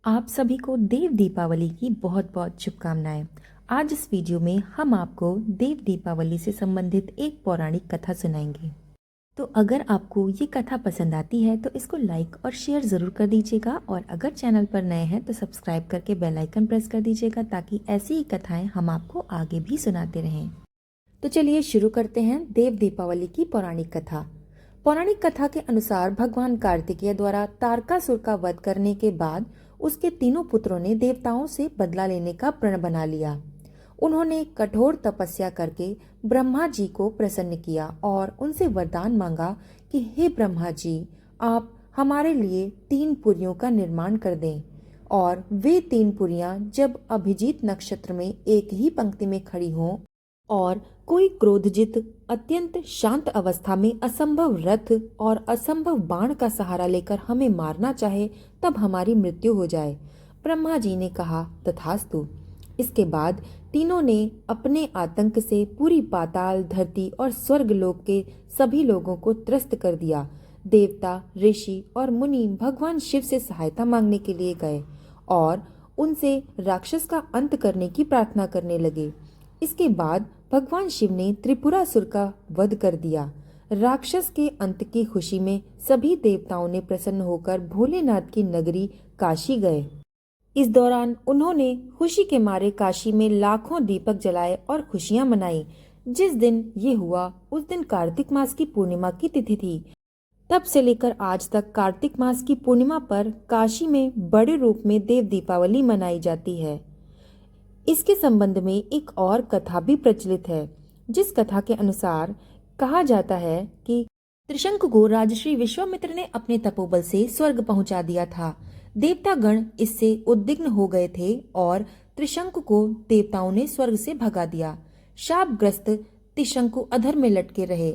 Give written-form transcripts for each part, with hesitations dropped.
आप सभी को देव दीपावली की बहुत बहुत शुभकामनाएं। आज इस वीडियो में हम आपको देव दीपावली से संबंधित एक पौराणिक कथा सुनाएंगे। तो अगर आपको ये कथा पसंद आती है तो इसको लाइक और शेयर ज़रूर कर दीजिएगा और अगर चैनल पर नए हैं तो सब्सक्राइब करके बेल आइकन प्रेस कर दीजिएगा ताकि ऐसी ही कथाएं हम आपको आगे भी सुनाते रहें। तो चलिए शुरू करते हैं देव दीपावली की पौराणिक कथा। पौराणिक कथा के अनुसार भगवान कार्तिकेय द्वारा तारकासुर का वध करने के बाद उसके तीनों पुत्रों ने देवताओं से बदला लेने का प्रण बना लिया। उन्होंने कठोर तपस्या करके ब्रह्मा जी को प्रसन्न किया और उनसे वरदान मांगा कि हे ब्रह्मा जी, आप हमारे लिए 3 पुरियों का निर्माण कर दें। और वे 3 पुरियां जब अभिजीत नक्षत्र में एक ही पंक्ति में खड़ी हों और कोई क्रोधजित अत्यंत शांत अवस्था में असंभव रथ और असंभव बाण का सहारा लेकर हमें मारना चाहे तब हमारी मृत्यु हो जाए। ब्रह्मा जी ने कहा तथास्तु। इसके बाद तीनों ने अपने आतंक से पूरी पाताल धरती और स्वर्ग लोक के सभी लोगों को त्रस्त कर दिया। देवता, ऋषि और मुनि भगवान शिव से सहायता मांगने के लिए गए और उनसे राक्षस का अंत करने की प्रार्थना करने लगे। इसके बाद भगवान शिव ने त्रिपुरासुर का वध कर दिया। राक्षस के अंत की खुशी में सभी देवताओं ने प्रसन्न होकर भोलेनाथ की नगरी काशी गए। इस दौरान उन्होंने खुशी के मारे काशी में लाखों दीपक जलाए और खुशियां मनाई। जिस दिन ये हुआ उस दिन कार्तिक मास की पूर्णिमा की तिथि थी। तब से लेकर आज तक कार्तिक मास की पूर्णिमा पर काशी में बड़े रूप में देव दीपावली मनाई जाती है। इसके संबंध में एक और कथा भी प्रचलित है, जिस कथा के अनुसार कहा जाता है कि त्रिशंकु को राजश्री विश्वामित्र ने अपने तपोबल से स्वर्ग पहुंचा दिया था। देवतागण इससे उद्विग्न हो गए थे और त्रिशंकु को देवताओं ने स्वर्ग से भगा दिया। शापग्रस्त त्रिशंकु अधर में लटके रहे।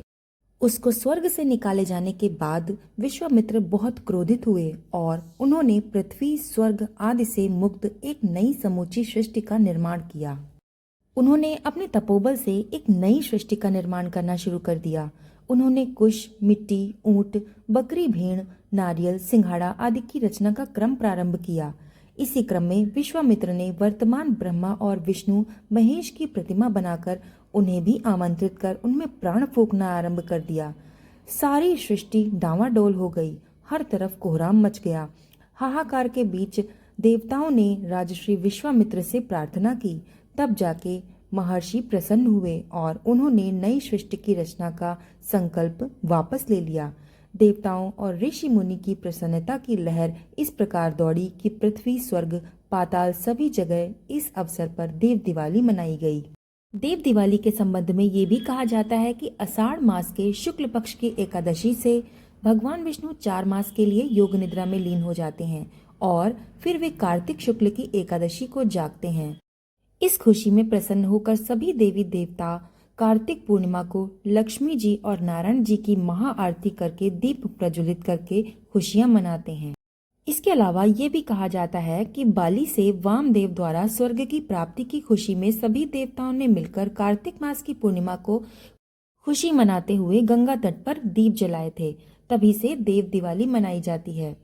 उसको स्वर्ग से निकाले जाने के बाद विश्वामित्र बहुत क्रोधित हुए और उन्होंने पृथ्वी, स्वर्ग आदि से मुक्त एक नई समूची सृष्टि का निर्माण किया। उन्होंने अपने तपोबल से एक नई सृष्टि का निर्माण करना शुरू कर दिया। उन्होंने कुश, मिट्टी, ऊंट, बकरी, भेड़, नारियल, सिंघाड़ा आदि की रचना का क्रम प्रारंभ किया। इसी क्रम में विश्वामित्र ने वर्तमान ब्रह्मा और विष्णु महेश की प्रतिमा बनाकर उन्हें भी आमंत्रित कर उनमें प्राण फूंकना आरंभ कर दिया। सारी सृष्टि डांवाडोल हो गई। हर तरफ कोहराम मच गया। हाहाकार के बीच देवताओं ने राजश्री विश्वामित्र से प्रार्थना की। तब जाके महर्षि प्रसन्न हुए और उन्होंने नई सृष्टि की रचना का संकल्प वापस ले लिया। देवताओं और ऋषि मुनि की प्रसन्नता की लहर इस प्रकार दौड़ी कि पृथ्वी, स्वर्ग, पाताल सभी जगह इस अवसर पर देव दिवाली मनाई गई। देव दिवाली के संबंध में ये भी कहा जाता है कि आषाढ़ मास के शुक्ल पक्ष की एकादशी से भगवान विष्णु 4 मास के लिए योग निद्रा में लीन हो जाते हैं और फिर वे कार्तिक शुक्ल की एकादशी को जागते हैं। इस खुशी में प्रसन्न होकर सभी देवी देवता कार्तिक पूर्णिमा को लक्ष्मी जी और नारायण जी की महाआरती करके दीप प्रज्वलित करके खुशियां मनाते हैं। इसके अलावा ये भी कहा जाता है कि बाली से वामदेव द्वारा स्वर्ग की प्राप्ति की खुशी में सभी देवताओं ने मिलकर कार्तिक मास की पूर्णिमा को खुशी मनाते हुए गंगा तट पर दीप जलाए थे। तभी से देव दिवाली मनाई जाती है।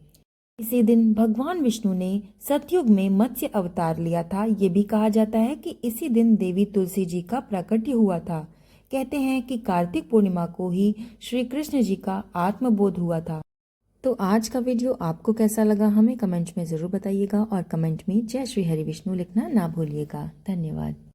इसी दिन भगवान विष्णु ने सतयुग में मत्स्य अवतार लिया था। ये भी कहा जाता है कि इसी दिन देवी तुलसी जी का प्राकट्य हुआ था। कहते हैं कि कार्तिक पूर्णिमा को ही श्री कृष्ण जी का आत्मबोध हुआ था। तो आज का वीडियो आपको कैसा लगा हमें कमेंट में जरूर बताइएगा और कमेंट में जय श्री हरि विष्णु लिखना ना भूलिएगा। धन्यवाद।